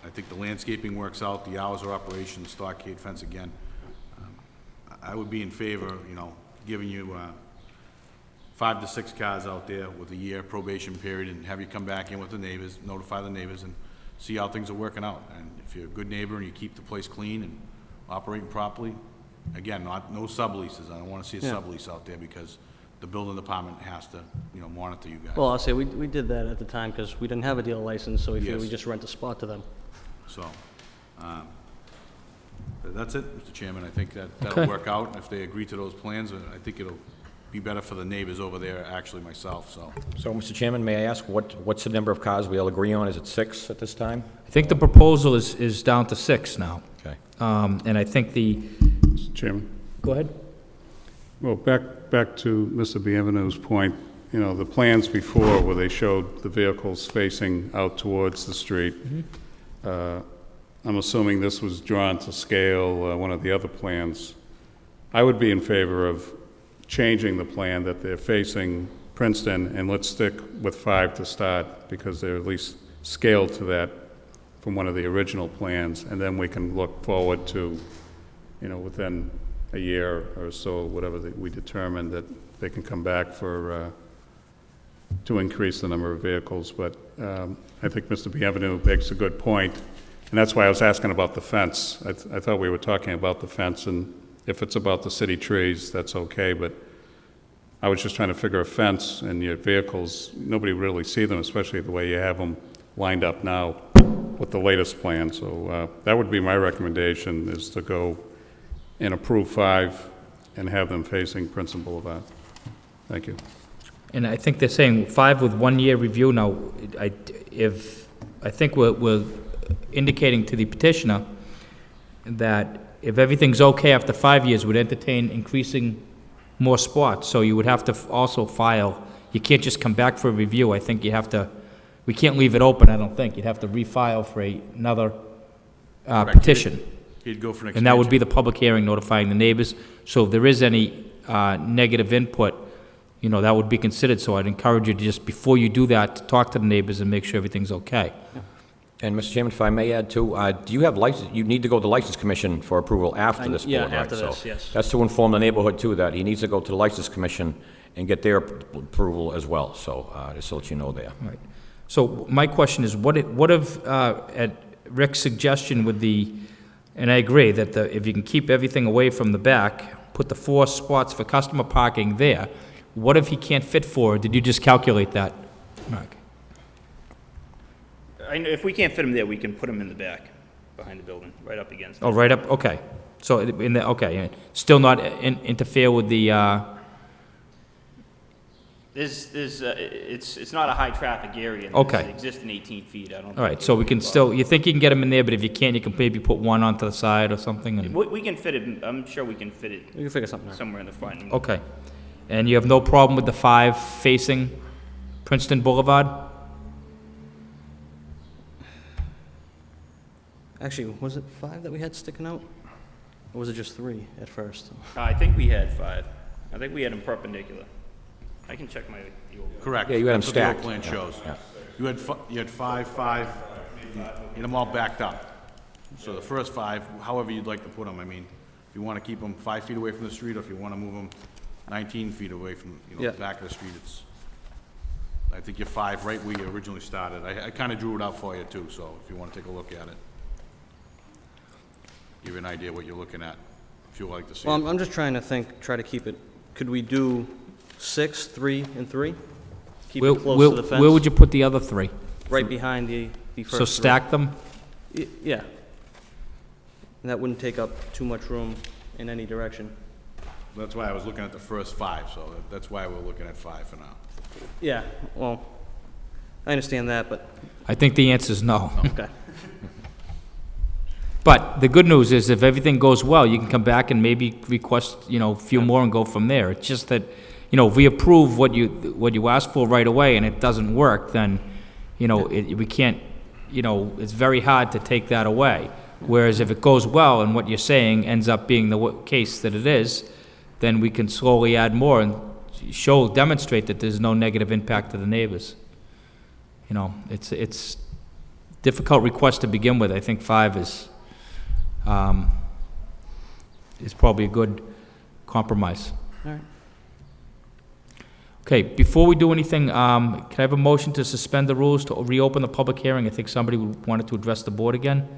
I think the landscaping works out, the hours of operation, the stockade fence again. I would be in favor, you know, giving you, 5 to 6 cars out there with a year probation period, and have you come back in with the neighbors, notify the neighbors, and see how things are working out. And if you're a good neighbor and you keep the place clean and operating properly, again, no subleases. I don't wanna see a Yeah. sublease out there, because the building department has to, you know, monitor you guys. Well, I'll say, we did that at the time, because we didn't have a dealer license, so we figured Yes. we'd just rent a spot to them. So, that's it, Mr. Chairman. I think that'll Okay. work out. And if they agree to those plans, I think it'll be better for the neighbors over there, actually myself, so. So, Mr. Chairman, may I ask, what's the number of cars we all agree on? Is it 6 at this time? I think the proposal is down to 6 now. Okay. And I think the, Mr. Chairman? go ahead. Well, back to Mr. Bienvenu's point, you know, the plans before where they showed the vehicles facing out towards the street, I'm assuming this was drawn to scale, one of the other plans. I would be in favor of changing the plan that they're facing Princeton, and let's stick with 5 to start, because they're at least scale to that from one of the original plans, and then we can look forward to, within a year or so, whatever we determine, that they can come back for, to increase the number of vehicles. But I think Mr. Bienvenu makes a good point, and that's why I was asking about the fence. I thought we were talking about the fence, and if it's about the city trees, that's okay, but I was just trying to figure a fence, and your vehicles, nobody really see them, especially the way you have them lined up now with the latest plan. So that would be my recommendation, is to go and approve 5 and have them facing Princeton Boulevard. Thank you. And I think they're saying 5 with 1-year review. Now, I think we're indicating to the petitioner that if everything's okay after 5 years, would entertain increasing more spots. So you would have to also file, you can't just come back for a review. I think you have to, we can't leave it open, I don't think. You'd have to refile for another petition. He'd go for an extension. And that would be the public hearing notifying the neighbors. So if there is any negative input, that would be considered. So I'd encourage you to just, before you do that, to talk to the neighbors and make sure everything's okay. And Mr. Chairman, if I may add too, do you have license, you need to go to the License Commission for approval after this board, yeah, right? after this, So yes. that's to inform the neighborhood too, that he needs to go to the License Commission and get their approval as well, so, just so that you know there. Right. So my question is, what if, at Rick's suggestion with and I agree that if you can keep everything away from the back, put the 4 spots for customer parking there, what if he can't fit 4? Did you just calculate that, Mark? If we can't fit them there, we can put them in the back, behind the building, right up against it. Oh, right up, okay. So okay, still not interfere with the, It's not a high-traffic area. and Okay. It's existing 18 feet, I don't. all right, so we can still, you think you can get them in there, but if you can't, you can maybe put 1 onto the side or something? And We can fit it, I'm sure we can fit it We can figure something out. somewhere in the front. okay. And you have no problem with the 5 facing Princeton Boulevard? Actually, was it 5 that we had sticking out? Or was it just 3 at first? I think we had 5. I think we had them perpendicular. I can check the old. Correct. Yeah, you had them That's what the old stacked. plan shows. Yeah. You had 5, you had them all backed up. So the first 5, however you'd like to put them, I mean, if you want to keep them 5 feet away from the street, or if you want to move them 19 feet away from, Yeah. the back of the street, I think you're 5 right where you originally started. I kind of drew it out for you too, so if you want to take a look at it. Give you an idea what you're looking at, if you'd like to see Well, it. I'm just trying to try to keep it, could we do 6, 3, and 3? Keep it close to the fence? Where would you put the other 3? Right behind the first 3. So stack them? Yeah. And that wouldn't take up too much room in any direction. That's why I was looking at the first 5, so that's why we're looking at 5 for now. Yeah, well, I understand that, but, I think the answer is no. okay. But the good news is if everything goes well, you can come back and maybe request, a few more and go from there. It's just that, if we approve what you ask for right away and it doesn't work, then, we can't, it's very hard to take that away. Whereas if it goes well and what you're saying ends up being the case that it is, then we can slowly add more and demonstrate that there's no negative impact to the neighbors. It's difficult request to begin with. I think 5 is probably a good compromise. All right. Okay, before we do anything, can I have a motion to suspend the rules to reopen the public hearing? I think somebody wanted to address the board again.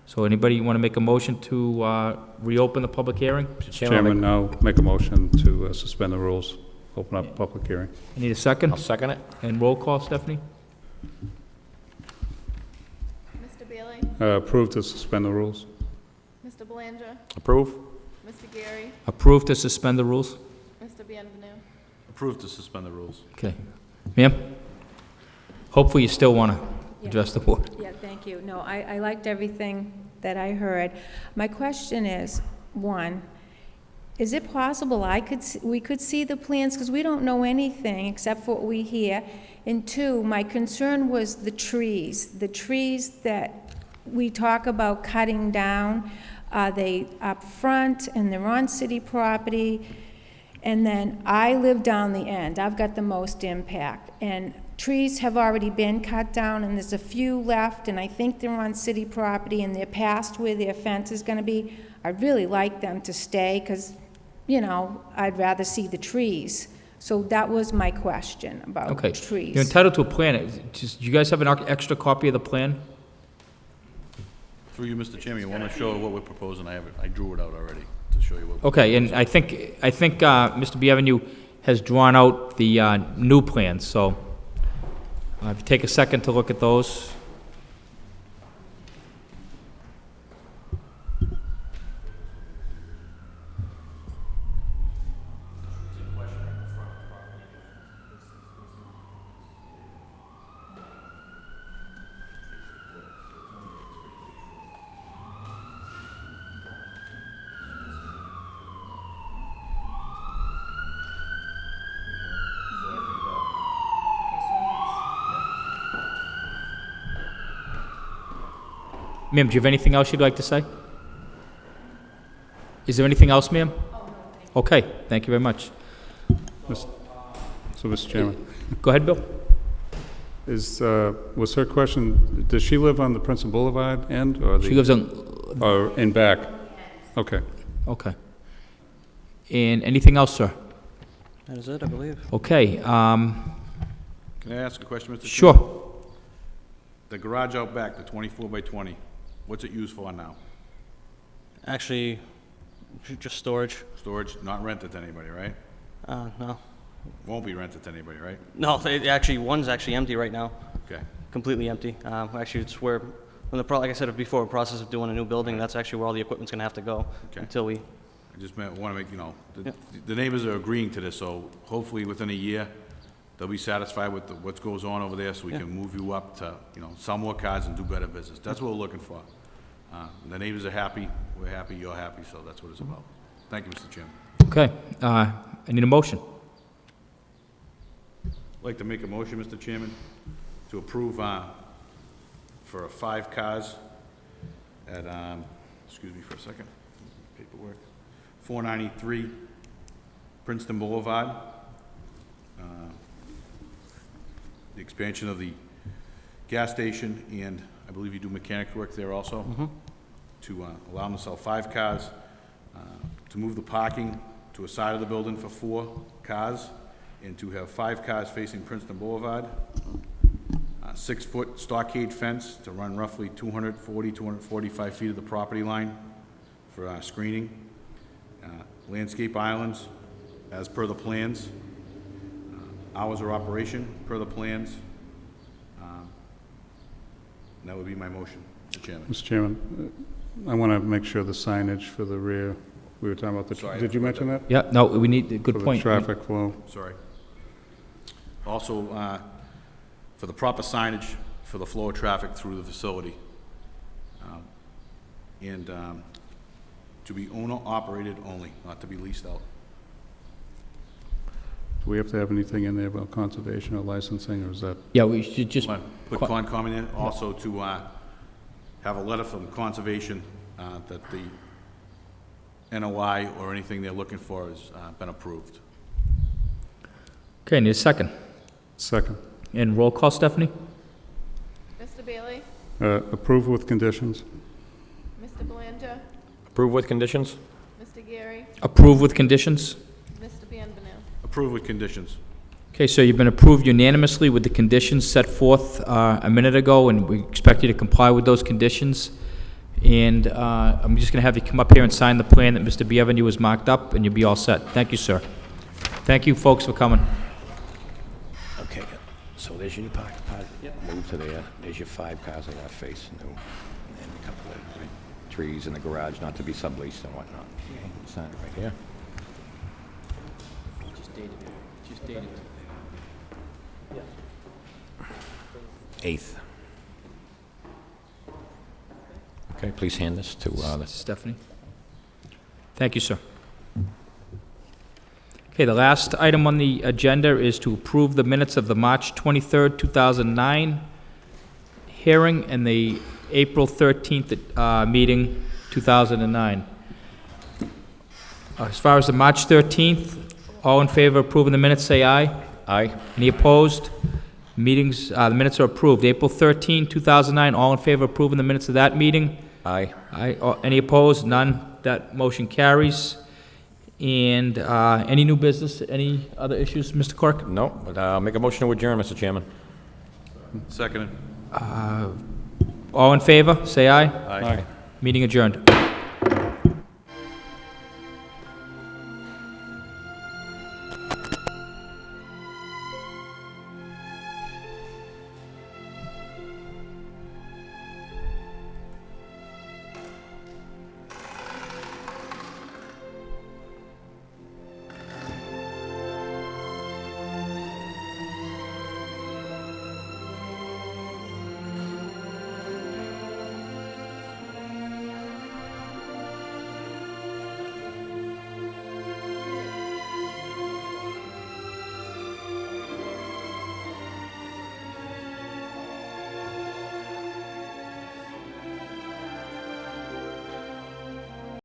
So anybody want to make a motion to reopen the public hearing? Mr. Chairman, now make a motion to suspend the rules, open up public hearing. I need a second? I'll second it. And roll call, Stephanie? Mr. Bailey? Approve to suspend the rules. Mr. Belanger? Approve? Mr. Gary? Approve to suspend the rules? Mr. Bienvenu? Approved to suspend the rules. Okay. Ma'am? Hopefully you still want to address the board. Yeah, thank you. No, I liked everything that I heard. My question is, 1, is it possible we could see the plans, because we don't know anything except for what we hear? And 2, my concern was the trees that we talk about cutting down. Are they up front and they're on city property? And then I live down the end. I've got the most impact. And trees have already been cut down, and there's a few left, and I think they're on city property, and they're past where their fence is gonna be. I'd really like them to stay, because, you know, I'd rather see the trees. So that was my question about Okay. trees. You're entitled to a plan. Do you guys have an extra copy of the plan? Through you, Mr. Chairman, you want to show what we're proposing? I drew it out already to show you what. Okay, and I think Mr. Bienvenu has drawn out the new plans, so if you take a second to look at those. Ma'am, do you have anything else you'd like to say? Is there anything else, ma'am? Okay, thank you very much. So, Mr. Chairman, Go ahead, Bill. was her question, does she live on the Princeton Boulevard end, or She lives on, or in back? Okay. okay. And anything else, sir? That is it, I believe. Okay, Can I ask a question, Mr. Chairman? sure. The garage out back, the 24 by 20, what's it used for now? Actually, just storage. Storage, not rented to anybody, right? No. Won't be rented to anybody, right? No, one's actually empty right now, Okay. completely empty. Actually, it's where, like I said before, process of doing a new building, that's actually where all the equipment's gonna have to go Okay. until we, I just want to make, Yep. the neighbors are agreeing to this, so hopefully within a year, they'll be satisfied with what goes on over there, so we Yeah. can move you up to, sell more cars and do better business. That's what we're looking for. The neighbors are happy, we're happy, you're happy, so that's what it's about. Thank you, Mr. Chairman. Okay, I need a motion. I'd like to make a motion, Mr. Chairman, to approve for 5 cars at, excuse me for a second, paperwork, 493 Princeton Boulevard. The expansion of the gas station, and I believe you do mechanic work there also, to allow them to sell 5 cars, to move the parking to a side of the building for 4 cars, and to have 5 cars facing Princeton Boulevard, 6-foot stockade fence to run roughly 245 feet of the property line for screening, landscape islands as per the plans, hours of operation per the plans. And that would be my motion, Mr. Chairman. Mr. Chairman, I want to make sure the signage for the rear, we were talking about Sorry, I did you mention that? Yeah, no, we need, For good the point. traffic flow. Sorry. Also, for the proper signage for the flow of traffic through the facility. And to be owner-operated only, not to be leased out. Do we have to have anything in there about conservation or licensing, or is that? Yeah, we should just, Want to put Concom in, also to have a letter from Conservation that the NOI or anything they're looking for has been approved. okay, need a second. Second. And roll call, Stephanie? Mr. Bailey? Approve with conditions. Mr. Belanger? Approve with conditions? Mr. Gary? Approve with conditions? Mr. Bienvenu? Approved with conditions. Okay, so you've been approved unanimously with the conditions set forth a minute ago, and we expect you to comply with those conditions. And I'm just going to have you come up here and sign the plan that Mr. Bienvenu has marked up, and you'll be all set. Thank you, sir. Thank you, folks, for coming. Okay, so there's your parking spot. Move to there. There's your 5 cars I got face new. And a couple of trees in the garage, not to be subleased and whatnot. Okay, sign it right here. Just dated. 8th. Okay, please hand this to the... Stephanie. Thank you, sir. Okay, the last item on the agenda is to approve the minutes of the March 23rd, 2009 hearing and the April 13th meeting, 2009. As far as the March 13th, all in favor of approving the minutes, say aye. Aye. Any opposed? The minutes are approved. April 13, 2009, all in favor of approving the minutes of that meeting? Aye. Aye. Any opposed? None. That motion carries. And any new business, any other issues, Mr. Clerk? No, but make a motion to adjourn, Mr. Chairman. Seconded. All in favor, say aye. Aye. Meeting adjourned.